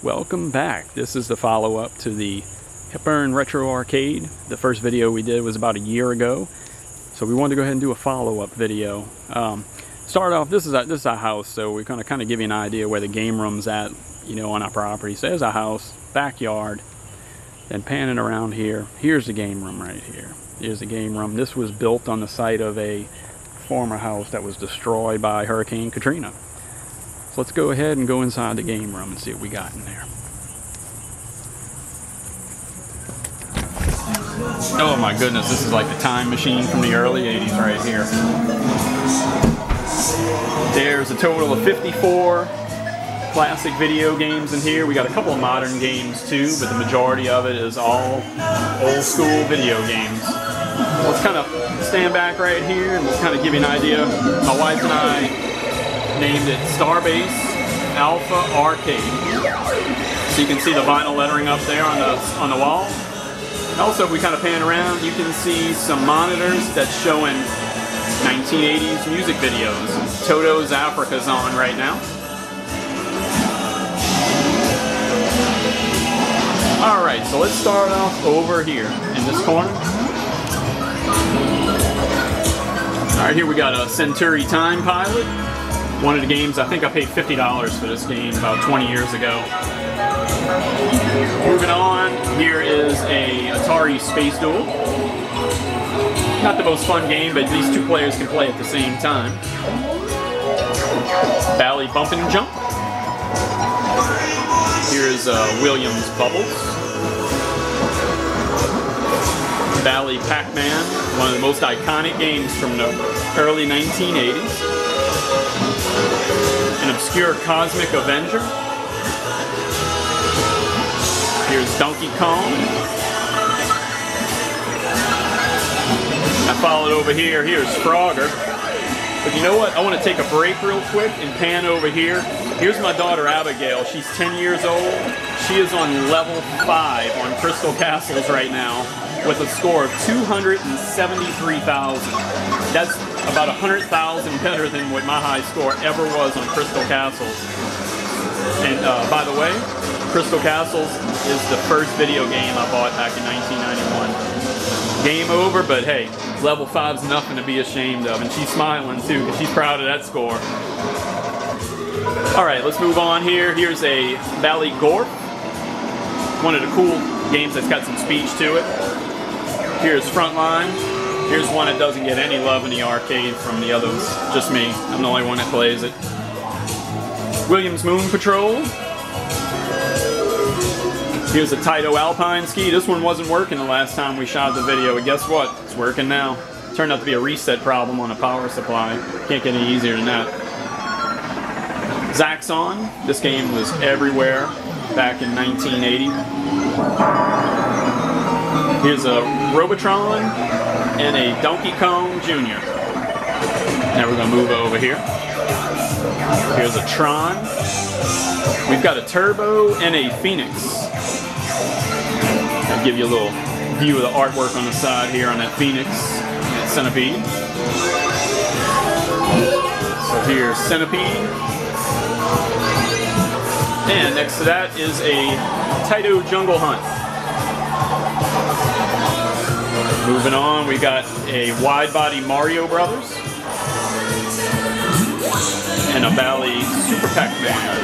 Welcome back. This is the follow-up to the Hepburn Retro Arcade. The first video we did was about a year ago, so we wanted to go ahead and do a follow-up video. Start off, this is our house, so we're going to kind of give you an idea where the game room's at, you know, on our property. So there's our house, backyard, then panning around here. Here's the game room right here. Here's the game room. This was built on the site of a former house that was destroyed by Hurricane Katrina. So let's go ahead and go inside the game room and see what we got in there. Oh my goodness, this is like the time machine from the early 80s right here. There's a total of 54 classic video games in here. We got a couple of modern games too, but the majority of it is all old school video games. Let's kind of stand back right here and we'll kind of give you an idea. My wife and I named it Starbase Alpha Arcade. So you can see the vinyl lettering up there on the wall. And also, if we kind of pan around, you can see some monitors that's showing 1980s music videos. Toto's Africa's on right now. Alright, so let's start off over here in this corner. Alright, here we got a Centuri Time Pilot. One of the games, I think I paid $50 for this game about 20 years ago. Moving on, here is a Atari Space Duel. Not the most fun game, but at least two players can play at the same time. Bally Bump and Jump. Here's Williams Bubbles. Bally Pac-Man, one of the most iconic games from the early 1980s. An obscure Cosmic Avenger. Here's Donkey Kong. I followed over here. Here's Frogger. But you know what? I want to take a break real quick and pan over here. Here's my daughter Abigail. She's 10 years old. She is on level 5 on Crystal Castles right now with a score of 273,000. That's about 100,000 better than what my high score ever was on Crystal Castles. And by the way, Crystal Castles is the first video game I bought back in 1991. Game over, but hey, level 5's nothing to be ashamed of. And she's smiling too, because she's proud of that score. Alright, let's move on here. Here's a Bally Gourd. One of the cool games that's got some speech to it. Here's Frontline. Here's one that doesn't get any love in the arcade from the others. Just me. I'm the only one that plays it. Williams Moon Patrol. Here's a Taito Alpine Ski. This one wasn't working the last time we shot the video, but guess what? It's working now. Turned out to be a reset problem on a power supply. Can't get any easier than that. Zaxxon. This game was everywhere back in 1980. Here's a Robotron and a Donkey Kong Jr. Now we're going to move over here. Here's a Tron. We've got a Turbo and a Phoenix. I'll give you a little view of the artwork on the side here on that Phoenix and Centipede. So here's Centipede. And next to that is a Taito Jungle Hunt. Moving on, we got a wide-body Mario Brothers and a Bally Super Pac-Man.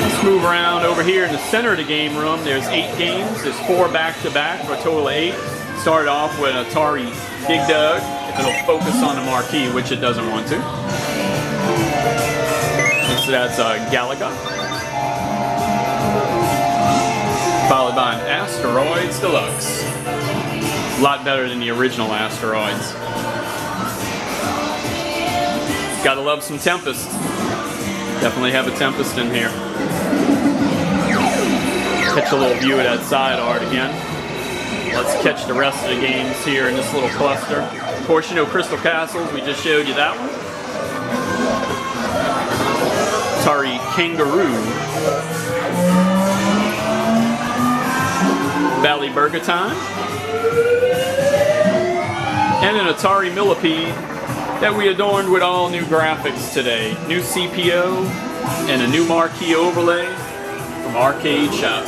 Let's move around over here in the center of the game room. There's 8 games. There's 4 back-to-back for a total of 8. Started off with Atari Dig Dug, if it'll focus on the marquee, which it doesn't want to. So that's Galaga. Followed by an Asteroids Deluxe. A lot better than the original Asteroids. Gotta love some Tempest. Definitely have a Tempest in here. Catch a little view of that side art again. Let's catch the rest of the games here in this little cluster. Of course, you know Crystal Castles, we just showed you that one. Atari Kangaroo. Bally Burger Time. And an Atari Millipede that we adorned with all new graphics today. New CPO, and a new marquee overlay from Arcade Shop.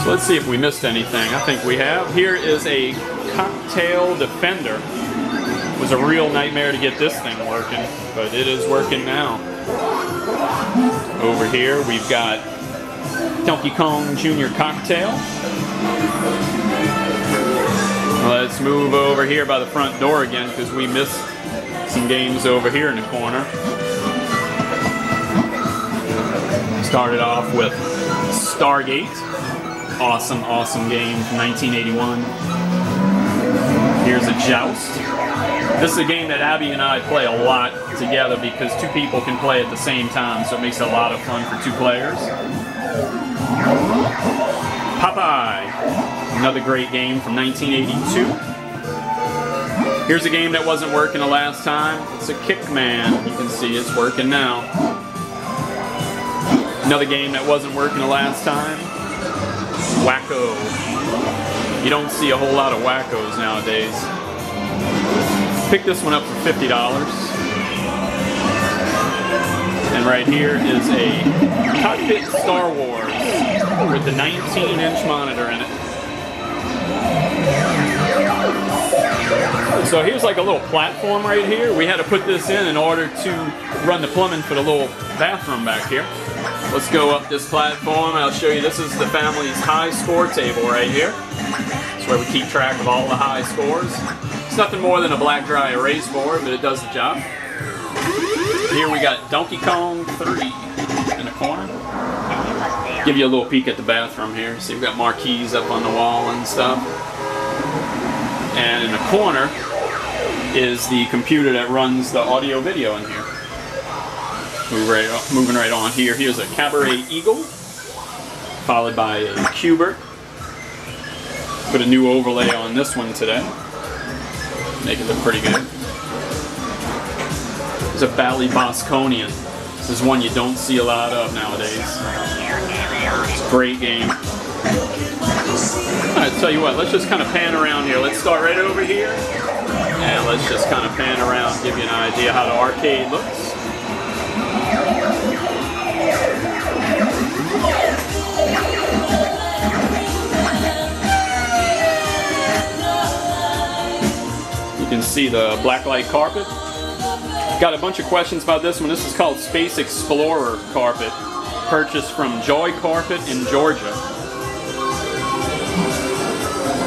So let's see if we missed anything. I think we have. Here is a Cocktail Defender. It was a real nightmare to get this thing working, but it is working now. Over here we've got Donkey Kong Jr. Cocktail. Let's move over here by the front door again because we missed some games over here in the corner. Started off with Stargate. Awesome, awesome game from 1981. Here's a Joust. This is a game that Abby and I play a lot together because two people can play at the same time, so it makes it a lot of fun for two players. Popeye. Another great game from 1982. Here's a game that wasn't working the last time. It's a Kickman. You can see it's working now. Another game that wasn't working the last time. Wacko. You don't see a whole lot of wackos nowadays. Picked this one up for $50. And right here is a Cockpit Star Wars with the 19-inch monitor in it. So here's like a little platform right here. We had to put this in order to run the plumbing for the little bathroom back here. Let's go up this platform. I'll show you. This is the family's high score table right here. It's where we keep track of all the high scores. It's nothing more than a black dry erase board, but it does the job. Here we got Donkey Kong 3 in the corner. Give you a little peek at the bathroom here. See, we've got marquees up on the wall and stuff. And in the corner is the computer that runs the audio video in here. Moving right on here. Here's a Cabaret Eagle, followed by a Qbert. Put a new overlay on this one today. Make it look pretty good. There's a Bally Bosconian. This is one you don't see a lot of nowadays. It's a great game. Alright, tell you what, let's just kind of pan around here. Let's start right over here. And let's just kind of pan around, give you an idea how the arcade looks. You can see the Backlight Carpet. Got a bunch of questions about this one. This is called Space Explorer Carpet, purchased from Joy Carpet in Georgia.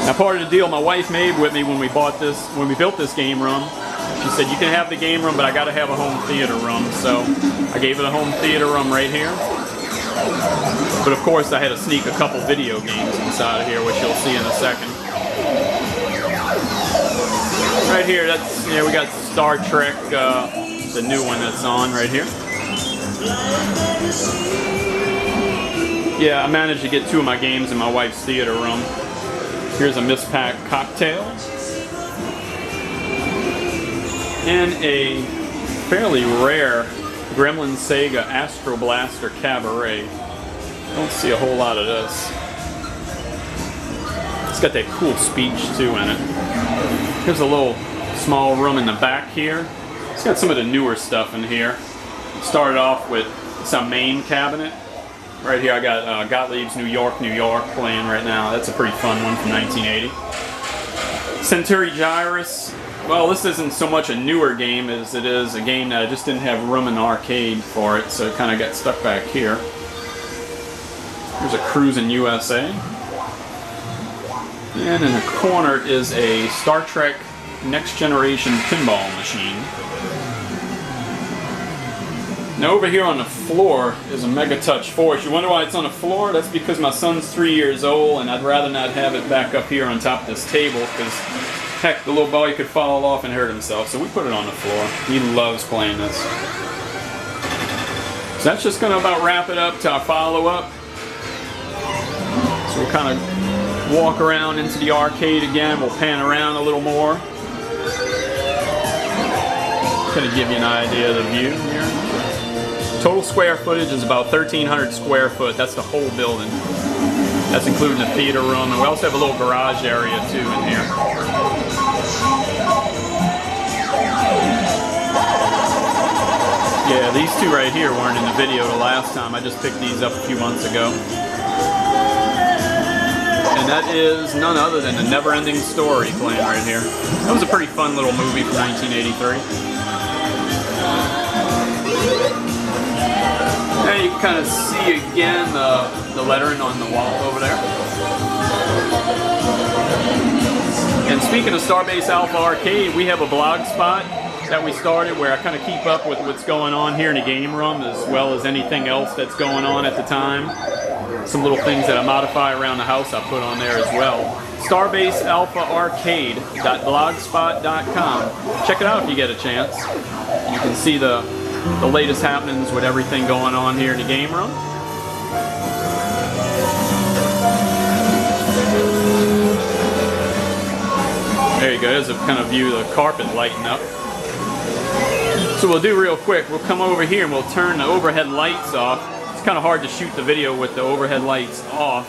Now, part of the deal my wife made with me when we built this game room, she said, you can have the game room, but I gotta have a home theater room. So I gave her the home theater room right here. But of course I had to sneak a couple video games inside of here, which you'll see in a second. Right here, that's, we got Star Trek, the new one that's on right here. Yeah, I managed to get two of my games in my wife's theater room. Here's a PAC Cocktail. And a fairly rare Gremlin Sega Astro Blaster Cabaret. Don't see a whole lot of this. It's got that cool speech too in it. Here's a little small room in the back here. It's got some of the newer stuff in here. Started off with some main cabinet. Right here I got Gottlieb's New York playing right now. That's a pretty fun one from 1980. Century Gyrus. Well, this isn't so much a newer game as it is a game that I just didn't have room in the arcade for it, so it kind of got stuck back here. Here's a Cruisin' USA. And in the corner is a Star Trek Next Generation pinball machine. Now over here on the floor is a Mega Touch Force. You wonder why it's on the floor? That's because my son's 3 years old and I'd rather not have it back up here on top of this table because, heck, the little boy could fall off and hurt himself. So we put it on the floor. He loves playing this. So that's just going to about wrap it up to our follow-up. So we'll kind of walk around into the arcade again. We'll pan around a little more. Kind of give you an idea of the view here. Total square footage is about 1,300 square foot. That's the whole building. That's including the theater room. And we also have a little garage area too in here. Yeah, these two right here weren't in the video the last time. I just picked these up a few months ago. And that is none other than The Never-Ending Story playing right here. That was a pretty fun little movie from 1983. And you can kind of see again the lettering on the wall over there. And speaking of Starbase Alpha Arcade, we have a blog spot that we started where I kind of keep up with what's going on here in the game room as well as anything else that's going on at the time. Some little things that I modify around the house I put on there as well. StarbaseAlphaArcade.blogspot.com. Check it out if you get a chance. You can see the latest happenings with everything going on here in the game room. There you go, there's a kind of view of the carpet lighting up. So we'll do real quick, we'll come over here and we'll turn the overhead lights off. It's kind of hard to shoot the video with the overhead lights off,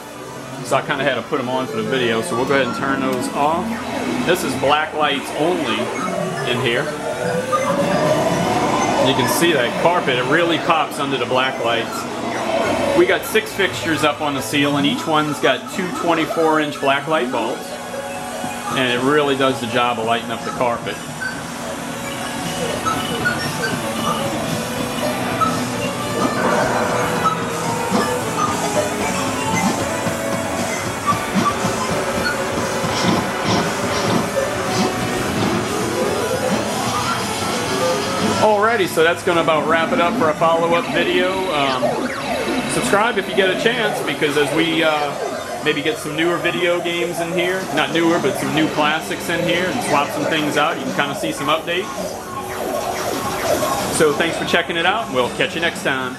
so I kind of had to put them on for the video. So we'll go ahead and turn those off. This is black lights only in here. You can see that carpet, it really pops under the black lights. We got 6 fixtures up on the ceiling, each one's got 2 24-inch black light bulbs. And it really does the job of lighting up the carpet. Alrighty, so that's going to about wrap it up for a follow-up video. Subscribe if you get a chance, because as we maybe get some newer video games in here, not newer, but some new classics in here, and swap some things out, you can kind of see some updates. So thanks for checking it out, and we'll catch you next time.